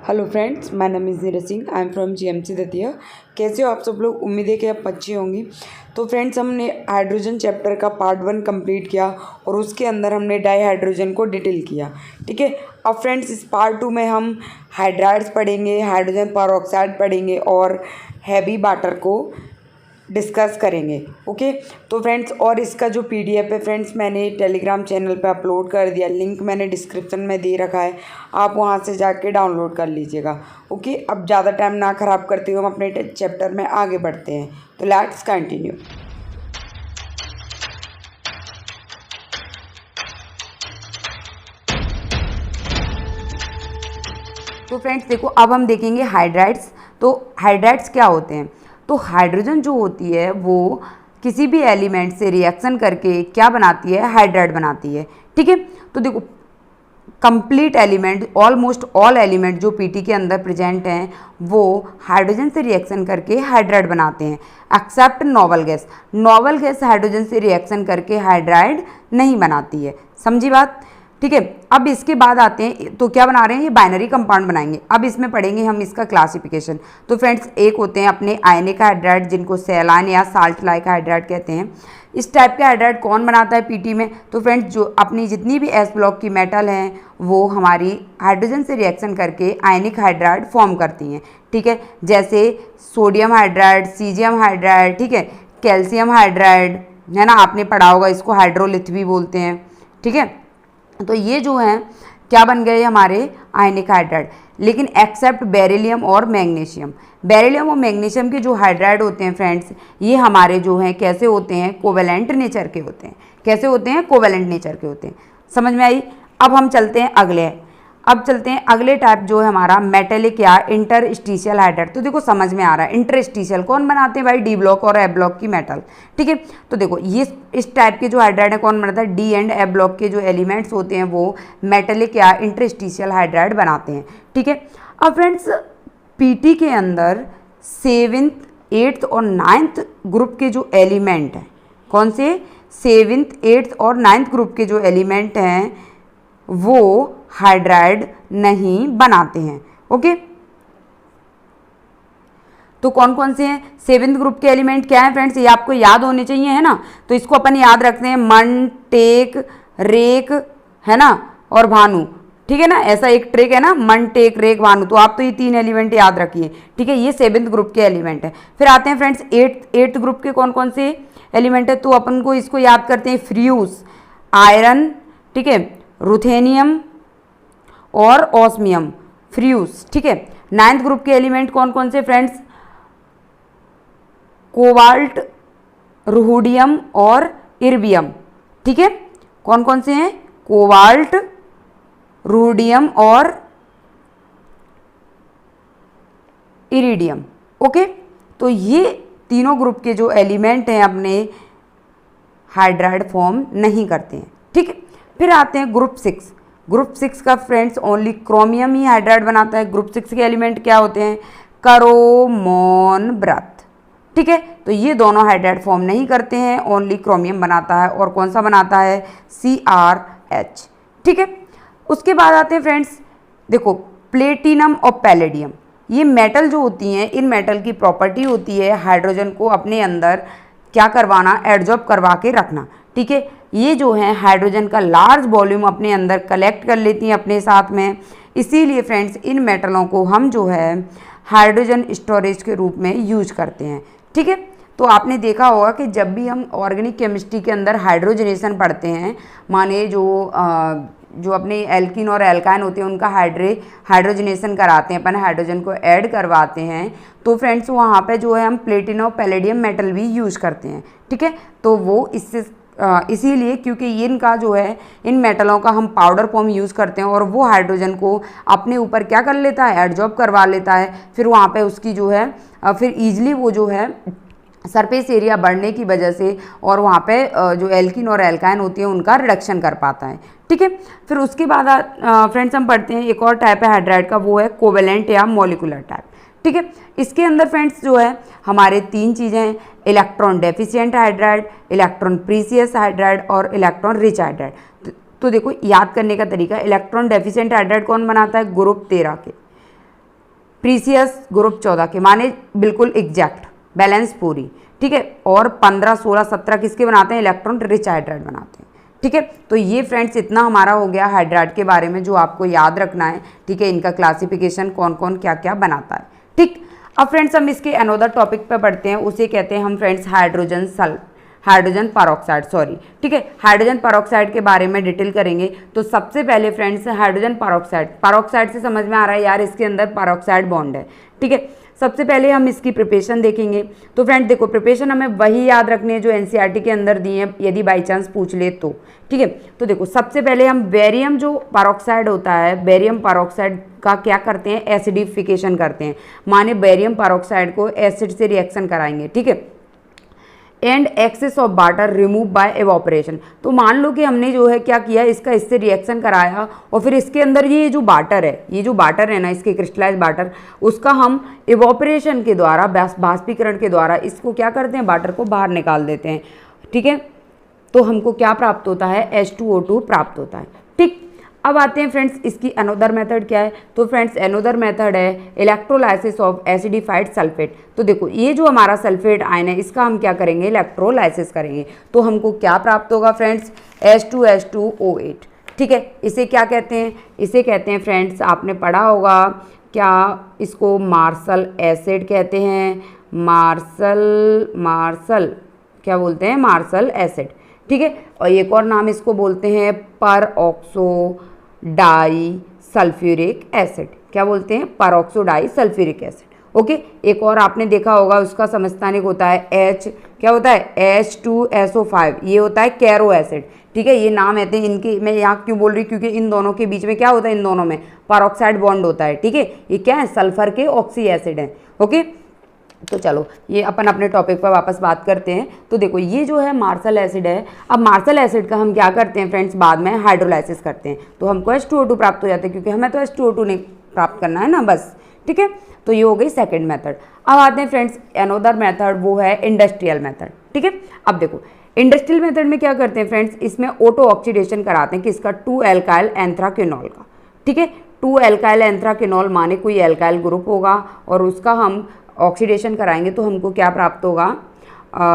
Hello friends, my name is Neeraj Singh. I am from GMC Datia. कैसे हो आप सब लोग? उम्मीद है कि आप अच्छी होंगी। तो फ्रेंड्स, हमने हाइड्रोजन चैप्टर का पार्ट 1 कंप्लीट किया और उसके अंदर हमने डाई हाइड्रोजन को डिटेल किया। ठीक है, अब फ्रेंड्स इस पार्ट 2 में हम हाइड्राइड्स पढ़ेंगे, हाइड्रोजन परऑक्साइड पढ़ेंगे और हैवी वाटर को डिस्कस करेंगे। ओके, तो फ्रेंड्स और इसका जो पीडीएफ है फ्रेंड्स मैंने टेलीग्राम चैनल पे अपलोड कर दिया, लिंक मैंने डिस्क्रिप्शन में दे रखा है, आप वहां से जाके डाउनलोड कर लीजिएगा। ओके, अब ज़्यादा टाइम ना ख़राब करते हुए हम अपने चैप्टर में आगे बढ़ते हैं। तो लेट्स कंटिन्यू। तो फ्रेंड्स देखो, अब हम देखेंगे हाइड्राइड्स। तो हाइड्राइड्स क्या होते हैं? तो हाइड्रोजन जो होती है वो किसी भी एलिमेंट से रिएक्शन करके क्या बनाती है? हाइड्राइड बनाती है। ठीक है, तो देखो complete element, almost all element जो पीटी के अंदर प्रेजेंट हैं वो हाइड्रोजन से रिएक्शन करके हाइड्राइड बनाते हैं, except noble gas. Noble gas hydrogen से रिएक्शन करके हाइड्राइड नहीं बनाती है। समझी बात? ठीक है, अब इसके बाद आते हैं, तो क्या बना रहे हैं? ये बाइनरी कंपाउंड बनाएंगे। अब इसमें पढ़ेंगे हम इसका क्लासिफिकेशन। तो फ्रेंड्स एक होते हैं अपने आयनिक हाइड्राइड, जिनको सेलाइन या साल्ट लाइक हाइड्राइड कहते हैं। इस टाइप के हाइड्राइड कौन बनाता है पीटी में? तो फ्रेंड्स जो अपनी जितनी भी एस ब्लॉक की मेटल हैं वो हमारी हाइड्रोजन से रिएक्शन करके आयनिक हाइड्राइड फॉर्म करती हैं। ठीक है, जैसे सोडियम हाइड्राइड, सीजियम हाइड्राइड, ठीक है, कैल्शियम हाइड्राइड, है ना, आपने पढ़ा होगा, इसको हाइड्रोलिथ भी बोलते हैं। ठीक है, तो ये जो हैं क्या बन गए हमारे आयनिक हाइड्राइड। लेकिन एक्सेप्ट बेरिलियम और मैग्नीशियम। बेरिलियम और मैग्नीशियम के जो हाइड्राइड होते हैं फ्रेंड्स, ये हमारे जो हैं कैसे होते हैं? कोवेलेंट नेचर के होते हैं। कैसे होते हैं? कोवेलेंट नेचर के होते हैं। समझ में आई? अब हम चलते हैं अगले टाइप जो है हमारा मेटेलिक या इंटरस्टिशियल हाइड्राइड। तो देखो समझ में आ रहा है, इंटरस्टिशियल कौन बनाते हैं भाई? डी ब्लॉक और ए ब्लॉक की मेटल। ठीक है, तो देखो ये इस टाइप के जो हाइड्राइड है कौन बनाता है? डी एंड ए ब्लॉक के जो एलिमेंट्स होते हैं वो मेटेलिक या इंटरस्टिशियल हाइड्राइड बनाते हैं। ठीक है, अब फ्रेंड्स पीटी के अंदर 7th, 8th और 9th ग्रुप के जो एलिमेंट हैं, कौन से? 7th, 8th और 9th ग्रुप के जो एलिमेंट हैं वो हाइड्राइड नहीं बनाते हैं। ओके, तो कौन कौन से हैं 7th ग्रुप के एलिमेंट? क्या है फ्रेंड्स? ये आपको याद होने चाहिए, है ना। तो इसको अपन याद रखते हैं, मन, टेक, रेक, है ना, और भानु। ठीक है ना, ऐसा एक ट्रिक है ना, मन, टेक, रेक, भानु। तो आप तो ये 3 एलिमेंट याद रखिए। ठीक है, ये 7th ग्रुप के एलिमेंट है। फिर आते हैं फ्रेंड्स 8th ग्रुप के कौन कौन से एलिमेंट है? तो अपन को इसको याद करते हैं, फ्यूज, आयरन, ठीक है, रुथेनियम और ऑस्मियम, फ्यूज। ठीक है, 9th ग्रुप के एलिमेंट कौन कौन से फ्रेंड्स? कोबाल्ट, रुहुडियम और इर्बियम। ठीक है, कौन कौन से हैं? कोबाल्ट, रुहुडियम और इरिडियम। ओके, तो ये तीनों ग्रुप के जो एलिमेंट हैं अपने हाइड्राइड फॉर्म नहीं करते हैं। ठीक है, फिर आते हैं ग्रुप 6। ग्रुप 6 का फ्रेंड्स ओनली क्रोमियम ही हाइड्राइड बनाता है। ग्रुप 6 के एलिमेंट क्या होते हैं? करोमोन, ब्रथ। ठीक है, तो ये दोनों हाइड्राइड फॉर्म नहीं करते हैं, ओनली क्रोमियम बनाता है। और कौन सा बनाता है? CrH। ठीक है, उसके बाद आते हैं फ्रेंड्स, देखो प्लेटिनम और पैलेडियम। ये मेटल जो होती हैं, इन मेटल की प्रॉपर्टी होती है हाइड्रोजन को अपने अंदर क्या करवाना? एडजॉर्ब करवा के रखना। ठीक है, ये जो है हाइड्रोजन का लार्ज वॉल्यूम अपने अंदर कलेक्ट कर लेती हैं अपने साथ में। इसीलिए फ्रेंड्स इन मेटलों को हम जो है हाइड्रोजन स्टोरेज के रूप में यूज करते हैं। ठीक है, तो आपने देखा होगा कि जब भी हम ऑर्गेनिक केमिस्ट्री के अंदर हाइड्रोजनेशन पढ़ते हैं, माने जो अपने एल्किन और एल्काइन होते हैं उनका हाइड्रोजनेशन कराते हैं, अपन हाइड्रोजन को ऐड करवाते हैं, तो फ्रेंड्स वहाँ पे जो है हम प्लेटिनम और पैलेडियम मेटल भी यूज करते हैं। ठीक है, तो वो इससे इसीलिए क्योंकि इनका जो है इन मेटलों का हम पाउडर फॉर्म यूज़ करते हैं और वो हाइड्रोजन को अपने ऊपर क्या कर लेता है? एडजॉर्ब करवा लेता है। फिर वहाँ पे उसकी जो है फिर ईजिली वो जो है सरफेस एरिया बढ़ने की वजह से और वहाँ पे जो एल्किन और एल्काइन होती है उनका रिडक्शन कर पाता है। ठीक है, फिर उसके बाद फ्रेंड्स हम पढ़ते हैं एक और टाइप है हाइड्राइड का, वो है कोवेलेंट या मॉलिक्यूलर टाइप। ठीक है, इसके अंदर फ्रेंड्स जो है हमारे 3 चीज़ें हैं, electron deficient hydride, electron precious hydride और इलेक्ट्रॉन रिच हाइड्राइड। तो देखो याद करने का तरीका, इलेक्ट्रॉन डेफिशिएंट हाइड्राइड कौन बनाता है? ग्रुप 13 के। प्रीसियस ग्रुप 14 के, माने बिल्कुल एग्जैक्ट बैलेंस पूरी, ठीक है। और 15, 16, 17 किसके बनाते हैं, इलेक्ट्रॉन रिच हाइड्राइड बनाते हैं, ठीक है। तो ये फ्रेंड्स इतना हमारा हो गया हाइड्राइड के बारे में जो आपको याद रखना है, ठीक है। इनका क्लासिफिकेशन कौन कौन क्या क्या बनाता है, ठीक। अब फ्रेंड्स हम इसके अनोदर टॉपिक पे बढ़ते हैं, उसे कहते हैं हम फ्रेंड्स हाइड्रोजन परऑक्साइड, सॉरी, ठीक है। हाइड्रोजन परऑक्साइड के बारे में डिटेल करेंगे। तो सबसे पहले फ्रेंड्स हाइड्रोजन परऑक्साइड से समझ में आ रहा है यार इसके अंदर परऑक्साइड बॉन्ड है, ठीक है। सबसे पहले हम इसकी प्रिपरेशन देखेंगे। तो फ्रेंड देखो, प्रिपरेशन हमें वही याद रखनी है जो एनसीईआरटी के अंदर दी है, यदि बाई चांस पूछ ले तो, ठीक है। तो देखो सबसे पहले हम बेरियम जो परऑक्साइड होता है, बेरियम परऑक्साइड का क्या करते हैं, एसिडिफिकेशन करते हैं, माने बेरियम परऑक्साइड को एसिड से रिएक्शन कराएंगे, ठीक है। And excess of water remove by evaporation. तो मान लो कि हमने जो है क्या किया, इसका इससे रिएक्शन कराया और फिर इसके अंदर ये जो वाटर है, ये जो वाटर है ना, इसके क्रिस्टलाइज वाटर, उसका हम एवोपरेशन के द्वारा, बाष्पीकरण के द्वारा इसको क्या करते हैं, वाटर को बाहर निकाल देते हैं, ठीक है। तो हमको क्या प्राप्त होता है, H2O2 प्राप्त होता है, ठीक। अब आते हैं फ्रेंड्स इसकी अनोदर मेथड क्या है। तो फ्रेंड्स अनोदर मेथड है इलेक्ट्रोलाइसिस ऑफ एसिडिफाइड सल्फेट। तो देखो ये जो हमारा सल्फेट आयन है इसका हम क्या करेंगे, इलेक्ट्रोलाइसिस करेंगे। तो हमको क्या प्राप्त होगा फ्रेंड्स, H2H2O8, ठीक है। इसे क्या कहते हैं, इसे कहते हैं फ्रेंड्स, आपने पढ़ा होगा क्या, इसको मार्शल एसिड कहते हैं, मार्शल क्या बोलते हैं, मार्शल एसिड, ठीक है। और एक और नाम इसको बोलते हैं परऑक्सो डाई सल्फ्यूरिक एसिड, क्या बोलते हैं, peroxo di sulphuric acid, okay. एक और आपने देखा होगा उसका समस्थानिक होता है H, क्या होता है, H2SO5, ये होता है कैरो एसिड, ठीक है। ये नाम रहते हैं इनके, मैं यहाँ क्यों बोल रही हूँ, क्योंकि इन दोनों के बीच में क्या होता है, इन दोनों में परऑक्साइड बॉन्ड होता है, ठीक है। ये क्या है, सल्फर के ऑक्सी एसिड है, ओके। तो चलो ये अपन अपने टॉपिक पर वापस बात करते हैं। तो देखो ये जो है मार्शल एसिड है। अब मार्शल एसिड का हम क्या करते हैं फ्रेंड्स, बाद में हाइड्रोलाइसिस करते हैं तो हमको H2O2 प्राप्त हो जाता है, क्योंकि हमें तो H2O2 नहीं प्राप्त करना है ना, बस, ठीक है। तो ये हो गई सेकेंड मेथड। अब आते हैं फ्रेंड्स अनोदर मेथड, वो है इंडस्ट्रियल मेथड, ठीक है। अब देखो इंडस्ट्रियल मेथड में क्या करते हैं फ्रेंड्स, इसमें ऑटो ऑक्सीडेशन कराते हैं किसका, 2 एल्काइल एंथ्राक्विनोल का, ठीक है। 2 एल्काइल एंथ्राक्विनोल माने कोई एल्काइल ग्रुप होगा और उसका हम ऑक्सीडेशन कराएंगे तो हमको क्या प्राप्त होगा,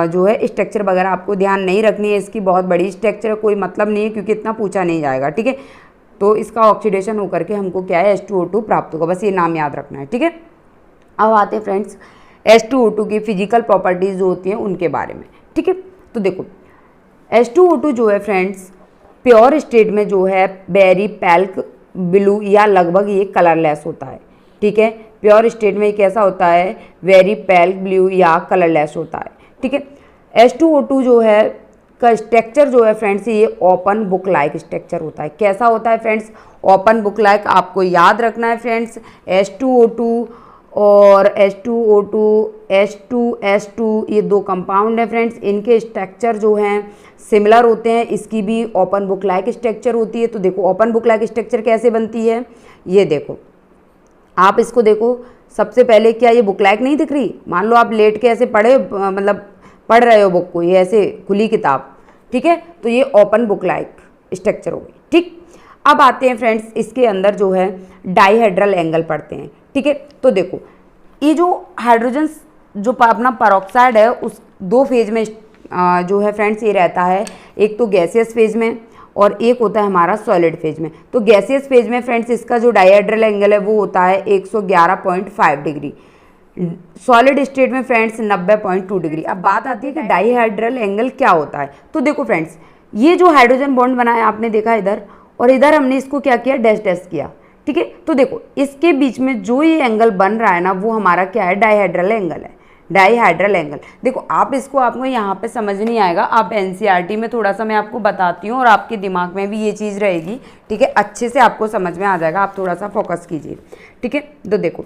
जो है स्ट्रक्चर वगैरह आपको ध्यान नहीं रखनी है, इसकी बहुत बड़ी स्ट्रक्चर कोई मतलब नहीं है क्योंकि इतना पूछा नहीं जाएगा, ठीक है। तो इसका ऑक्सीडेशन होकर के हमको क्या है, H2O2 प्राप्त होगा, बस ये नाम याद रखना है, ठीक है। अब आते हैं फ्रेंड्स H2O2 की फिजिकल प्रॉपर्टीज जो होती हैं उनके बारे में, ठीक है। तो देखो H2O2 जो है फ्रेंड्स प्योर स्टेट में जो है वेरी पैल्क ब्लू या लगभग ये कलरलेस होता है, ठीक है। प्योर स्टेट में कैसा होता है, वेरी पेल ब्लू या कलरलेस होता है, ठीक है। H2O2 जो है का स्ट्रक्चर जो है फ्रेंड्स, ये ओपन बुक लाइक स्ट्रक्चर होता है। कैसा होता है फ्रेंड्स, ओपन बुक लाइक। आपको याद रखना है फ्रेंड्स H2O2 और H2O2 H2S2 ये दो कंपाउंड है फ्रेंड्स, इनके स्ट्रक्चर जो हैं सिमिलर होते हैं, इसकी भी ओपन बुक लाइक स्ट्रक्चर होती है। तो देखो ओपन बुक लाइक स्ट्रक्चर कैसे बनती है, ये देखो आप इसको देखो। सबसे पहले क्या ये बुक लाइक नहीं दिख रही, मान लो आप लेट के ऐसे पढ़े, मतलब पढ़ रहे हो बुक को, ये ऐसे खुली किताब, ठीक है। तो ये ओपन बुक लाइक स्ट्रक्चर होगी, ठीक। अब आते हैं फ्रेंड्स इसके अंदर जो है डाईहेड्रल एंगल पढ़ते हैं, ठीक है। तो देखो ये जो हाइड्रोजन जो अपना परऑक्साइड है उस दो फेज में जो है फ्रेंड्स ये रहता है, एक तो गैसियस फेज में और एक होता है हमारा सॉलिड फेज में। तो गैसियस फेज में फ्रेंड्स इसका जो डाईहेड्रल एंगल है वो होता है 111.5 डिग्री, सॉलिड स्टेट में फ्रेंड्स 90.2 डिग्री। अब बात आती है कि डाईहेड्रल एंगल क्या होता है। तो देखो फ्रेंड्स ये जो हाइड्रोजन बॉन्ड बनाया आपने देखा इधर, और इधर हमने इसको क्या किया, डैश डैश किया, ठीक है। तो देखो इसके बीच में जो ये एंगल बन रहा है ना वो हमारा क्या है, डाईहेड्रल एंगल है, डाईहेड्रल एंगल। देखो आप इसको आपको यहाँ पे समझ नहीं आएगा, आप एनसीईआरटी में थोड़ा सा मैं आपको बताती हूँ और आपके दिमाग में भी ये चीज़ रहेगी, ठीक है। अच्छे से आपको समझ में आ जाएगा, आप थोड़ा सा फोकस कीजिए, ठीक है। तो देखो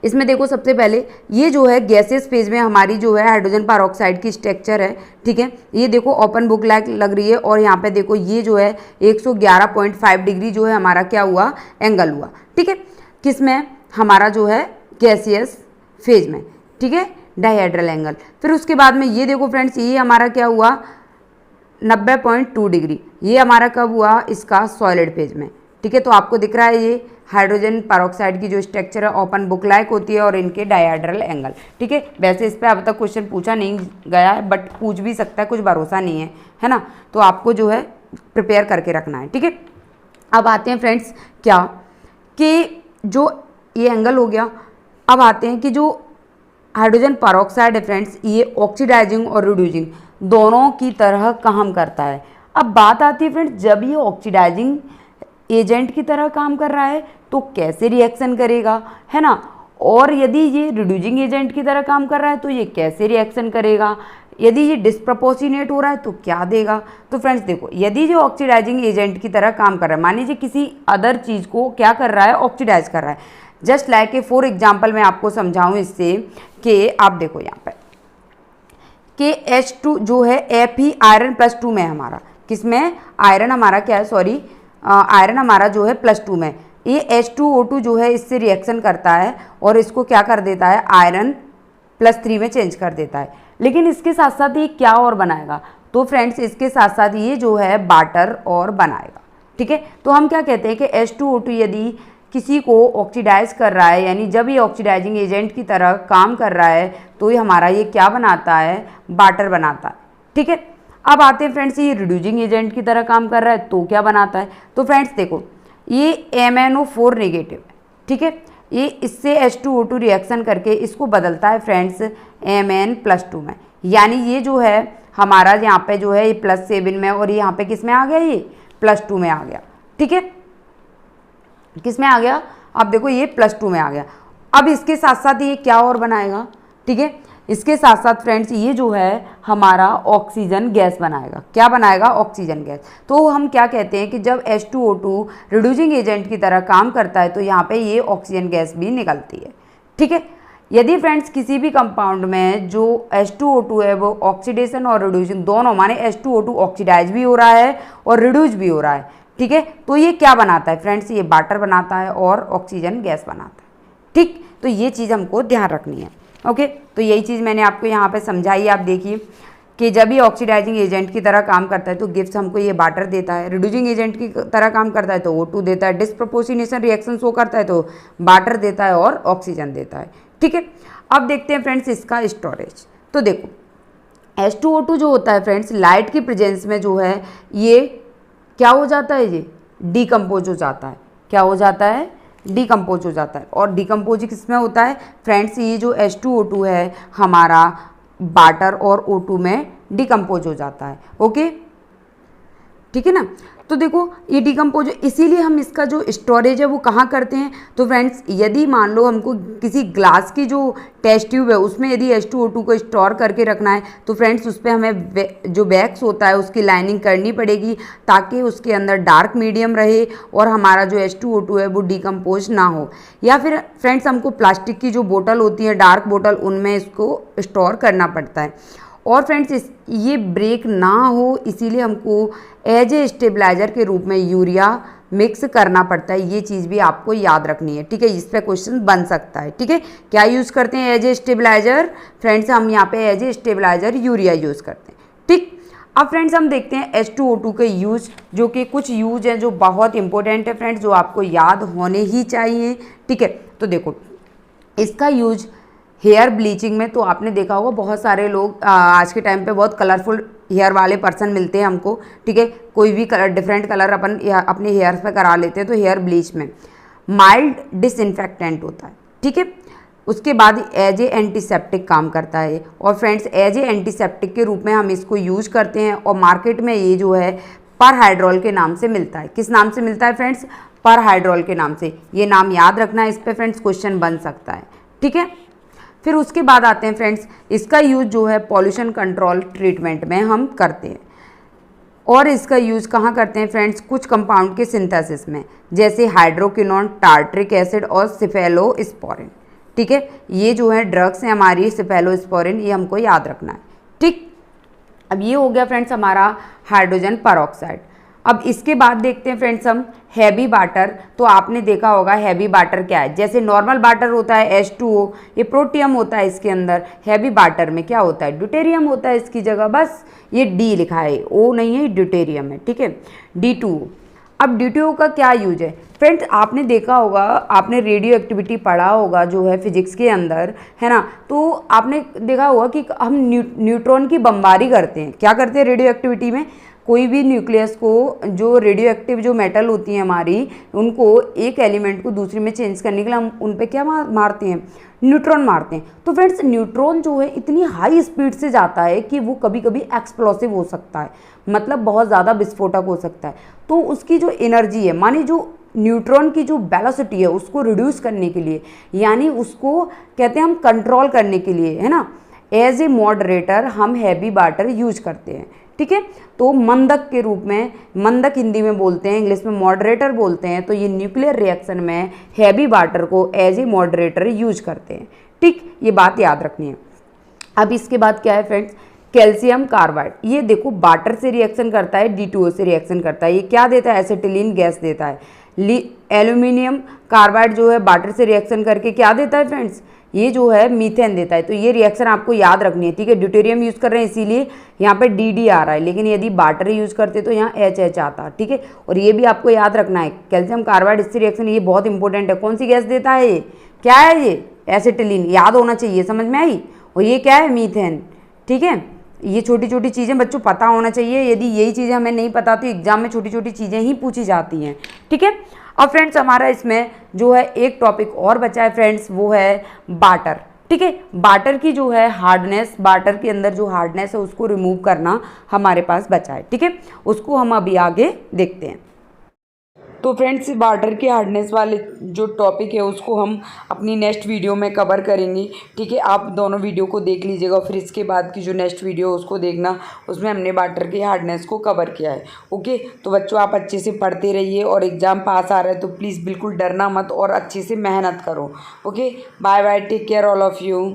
इसमें देखो सबसे पहले ये जो है गैसियस फेज में हमारी जो है हाइड्रोजन परऑक्साइड की स्ट्रक्चर है, ठीक है। ये देखो ओपन बुक लाइक लग रही है और यहाँ पे देखो ये जो है 111.5 डिग्री जो है हमारा क्या हुआ, एंगल हुआ, ठीक है। किसमें, हमारा जो है गैसियस फेज में, ठीक है, डाईहेड्रल एंगल। फिर उसके बाद में ये देखो फ्रेंड्स ये हमारा क्या हुआ 90.2 डिग्री, ये हमारा कब हुआ, इसका सॉलिड फेज में, ठीक है। तो आपको दिख रहा है ये हाइड्रोजन पेरोक्साइड की जो स्ट्रक्चर है ओपन बुक लाइक होती है और इनके डायहेड्रल एंगल, ठीक है। वैसे इस पर अब तक क्वेश्चन पूछा नहीं गया है, बट पूछ भी सकता है, कुछ भरोसा नहीं है ना। तो आपको जो है प्रिपेयर करके रखना है, ठीक है। अब आते हैं फ्रेंड्स क्या कि जो ये एंगल हो गया, अब आते हैं कि जो हाइड्रोजन पेरोक्साइड है फ्रेंड्स, ये ऑक्सीडाइजिंग और रिड्यूसिंग दोनों की तरह काम करता है। अब बात आती है फ्रेंड्स, जब ये ऑक्सीडाइजिंग एजेंट की तरह काम कर रहा है तो कैसे रिएक्शन करेगा, है ना। और यदि ये रिड्यूसिंग एजेंट की तरह काम कर रहा है तो ये कैसे रिएक्शन करेगा, यदि ये डिस्प्रपोर्शनेट हो रहा है तो क्या देगा। तो फ्रेंड्स देखो, यदि जो ऑक्सीडाइजिंग एजेंट की तरह काम कर रहा है, मान लीजिए किसी अदर चीज़ को क्या कर रहा है, ऑक्सीडाइज कर रहा है। Just like A for example मैं आपको समझाऊं इससे कि आप देखो यहाँ पर कि H2 जो है Fe आयरन +2 में है हमारा, किसमें आयरन हमारा क्या है, सॉरी आयरन हमारा जो है +2 में, ये H2O2 जो है इससे रिएक्शन करता है और इसको क्या कर देता है, आयरन +3 में चेंज कर देता है। लेकिन इसके साथ साथ ये क्या और बनाएगा, तो फ्रेंड्स इसके साथ साथ ये जो है वाटर और बनाएगा, ठीक है। तो हम क्या कहते हैं कि H2O2 यदि किसी को ऑक्सीडाइज कर रहा है, यानी जब ये ऑक्सीडाइजिंग एजेंट की तरह काम कर रहा है तो ये हमारा ये क्या बनाता है, वाटर बनाता है, ठीक है। अब आते हैं फ्रेंड्स, ये रिड्यूसिंग एजेंट की तरह काम कर रहा है तो क्या बनाता है। तो फ्रेंड्स देखो, ये MnO4 नेगेटिव है, ठीक है। ये इससे H2O2 रिएक्शन करके इसको बदलता है फ्रेंड्स Mn+2 में, यानी ये जो है हमारा यहाँ पे जो है ये +7 में और ये यहाँ पे किस में आ गया, ये +2 में आ गया, ठीक है। किस में आ गया, आप देखो ये +2 में आ गया। अब इसके साथ साथ ये क्या और बनाएगा, ठीक है। इसके साथ साथ फ्रेंड्स ये जो है हमारा ऑक्सीजन गैस बनाएगा, क्या बनाएगा, ऑक्सीजन गैस। तो हम क्या कहते हैं कि जब H2O2 रिड्यूसिंग एजेंट की तरह काम करता है तो यहाँ पे ये ऑक्सीजन गैस भी निकलती है, ठीक है। यदि फ्रेंड्स किसी भी कंपाउंड में जो H2O2 है वो ऑक्सीडेशन और रिड्यूसिंग दोनों, माने H2O2 ऑक्सीडाइज भी हो रहा है और रिड्यूस भी हो रहा है, ठीक है, तो ये क्या बनाता है फ्रेंड्स, ये वाटर बनाता है और ऑक्सीजन गैस बनाता है, ठीक। तो ये चीज़ हमको ध्यान रखनी है, ओके। तो यही चीज़ मैंने आपको यहाँ पे समझाई। आप देखिए कि जब ये ऑक्सीडाइजिंग एजेंट की तरह काम करता है तो गिब्स हमको ये वाटर देता है, रिड्यूसिंग एजेंट की तरह काम करता है तो O2 देता है, डिस्प्रपोर्शनेशन रिएक्शन शो करता है तो वाटर देता है और ऑक्सीजन देता है, ठीक है। अब देखते हैं फ्रेंड्स इसका स्टोरेज। तो देखो H2O2 जो होता है फ्रेंड्स, लाइट की प्रेजेंस में जो है ये क्या हो जाता है, ये डिकम्पोज हो जाता है, क्या हो जाता है, डिकम्पोज हो जाता है। और डिकम्पोज किस में होता है फ्रेंड्स, ये जो H2O2 है हमारा वाटर और O2 में डिकम्पोज हो जाता है, ओके, ठीक है ना। तो देखो ये डिकम्पोज, इसीलिए हम इसका जो स्टोरेज है वो कहाँ करते हैं। तो फ्रेंड्स यदि मान लो हमको किसी ग्लास की जो टेस्ट ट्यूब है उसमें यदि H2O2 को स्टोर करके रखना है तो फ्रेंड्स उस पर हमें जो वैक्स होता है उसकी लाइनिंग करनी पड़ेगी ताकि उसके अंदर डार्क मीडियम रहे और हमारा जो H2O2 है वो डिकम्पोज ना हो। या फिर फ्रेंड्स हमको प्लास्टिक की जो बोतल होती है डार्क बोतल, उनमें इसको स्टोर करना पड़ता है। और फ्रेंड्स ये ब्रेक ना हो इसीलिए हमको एज ए स्टेबलाइजर के रूप में यूरिया मिक्स करना पड़ता है। ये चीज़ भी आपको याद रखनी है, ठीक है, इस पर क्वेश्चन बन सकता है, ठीक है। क्या यूज़ करते हैं एज ए स्टेबलाइजर फ्रेंड्स, हम यहाँ पे as a stabiliser urea use करते हैं, ठीक। अब फ्रेंड्स हम देखते हैं H2O2 के यूज़, जो कि कुछ यूज हैं जो बहुत इंपॉर्टेंट है फ्रेंड्स, जो आपको याद होने ही चाहिए, ठीक है। तो देखो इसका यूज हेयर ब्लीचिंग में, तो आपने देखा होगा बहुत सारे लोग आज के टाइम पे बहुत कलरफुल हेयर वाले पर्सन मिलते हैं हमको, ठीक है, कोई भी कलर डिफरेंट कलर अपने हेयर्स पे करा लेते हैं तो हेयर ब्लीच में माइल्ड डिसइंफेक्टेंट होता है, ठीक है। उसके बाद एज ए एंटीसेप्टिक काम करता है और फ्रेंड्स एज ए एंटीसेप्टिक के रूप में हम इसको यूज करते हैं और मार्केट में ये जो है परहाइड्रोल के नाम से मिलता है। किस नाम से मिलता है फ्रेंड्स, परहाइड्रोल के नाम से। ये नाम याद रखना है, इस पर फ्रेंड्स क्वेश्चन बन सकता है, ठीक है। फिर उसके बाद आते हैं फ्रेंड्स, इसका यूज जो है पॉल्यूशन कंट्रोल ट्रीटमेंट में हम करते हैं। और इसका यूज कहाँ करते हैं फ्रेंड्स, कुछ कंपाउंड के सिंथेसिस में, जैसे हाइड्रोक्विनोन, टार्ट्रिक एसिड और सिफेलोस्पोरिन, ठीक है। ये जो है ड्रग्स हैं हमारी, सिफेलोस्पोरिन, ये हमको याद रखना है, ठीक। अब ये हो गया फ्रेंड्स हमारा हाइड्रोजन पेरोक्साइड। अब इसके बाद देखते हैं फ्रेंड्स हम हैवी वाटर। तो आपने देखा होगा हैवी वाटर क्या है, जैसे नॉर्मल वाटर होता है H2O, ये प्रोटियम होता है इसके अंदर। हैवी वाटर में क्या होता है, ड्यूटेरियम होता है इसकी जगह, बस ये D लिखा है, O नहीं है, ड्यूटेरियम है, ठीक है, D2O। अब DTO का क्या यूज है फ्रेंड्स, आपने देखा होगा, आपने रेडियो एक्टिविटी पढ़ा होगा जो है फिजिक्स के अंदर, है ना। तो आपने देखा होगा कि हम न्यूट्रॉन की बमबारी करते हैं। क्या करते हैं रेडियो एक्टिविटी में, कोई भी न्यूक्लियस को, जो रेडियो एक्टिव जो मेटल होती हैं हमारी, उनको एक एलिमेंट को दूसरे में चेंज करने के लिए हम उन पे क्या मारते हैं, न्यूट्रॉन मारते हैं। तो फ्रेंड्स न्यूट्रॉन जो है इतनी हाई स्पीड से जाता है कि वो कभी कभी एक्सप्लोसिव हो सकता है, मतलब बहुत ज़्यादा विस्फोटक हो सकता है। तो उसकी जो एनर्जी है, माने जो न्यूट्रॉन की जो वेलोसिटी है उसको रिड्यूस करने के लिए, यानी उसको कहते हैं हम कंट्रोल करने के लिए, है ना, एज ए मॉडरेटर हम हैवी वाटर यूज करते हैं। ठीक है, तो मंदक के रूप में, मंदक हिंदी में बोलते हैं, इंग्लिश में मॉडरेटर बोलते हैं। तो ये न्यूक्लियर रिएक्शन में हैवी वाटर को एज ए मॉडरेटर यूज करते हैं। ठीक, ये बात याद रखनी है। अब इसके बाद क्या है फ्रेंड्स, कैल्शियम कार्बाइड। ये देखो वाटर से रिएक्शन करता है, D2O से रिएक्शन करता है। ये क्या देता है, एसिटिलीन गैस देता है। एल्यूमिनियम कार्बाइड जो है वाटर से रिएक्शन करके क्या देता है फ्रेंड्स, ये जो है मीथेन देता है। तो ये रिएक्शन आपको याद रखनी है। ठीक है, ड्यूटेरियम यूज़ कर रहे हैं इसीलिए यहाँ पे DD आ रहा है, लेकिन यदि वाटर यूज़ करते तो यहाँ HH आता। ठीक है, और ये भी आपको याद रखना है, कैल्शियम कार्बाइड इससे रिएक्शन, ये बहुत इंपॉर्टेंट है। कौन सी गैस देता है, ये क्या है, ये एसिटिलीन, याद होना चाहिए, समझ में आई। और ये क्या है, मीथेन। ठीक है, ये छोटी छोटी चीज़ें बच्चों पता होना चाहिए। यदि यही चीज़ें हमें नहीं पता तो एग्जाम में छोटी छोटी चीज़ें ही पूछी जाती हैं। ठीक है, अब फ्रेंड्स हमारा इसमें जो है एक टॉपिक और बचा है फ्रेंड्स, वो है वाटर। ठीक है, वाटर की जो है हार्डनेस, वाटर के अंदर जो हार्डनेस है उसको रिमूव करना हमारे पास बचा है। ठीक है, उसको हम अभी आगे देखते हैं। तो फ्रेंड्स वाटर की हार्डनेस वाले जो टॉपिक है उसको हम अपनी नेक्स्ट वीडियो में कवर करेंगे। ठीक है, आप दोनों वीडियो को देख लीजिएगा, फिर इसके बाद की जो नेक्स्ट वीडियो उसको देखना, उसमें हमने वाटर की हार्डनेस को कवर किया है। ओके, तो बच्चों आप अच्छे से पढ़ते रहिए, और एग्ज़ाम पास आ रहा है तो प्लीज़ बिल्कुल डरना मत और अच्छे से मेहनत करो। Okay, bye bye, take care all of you.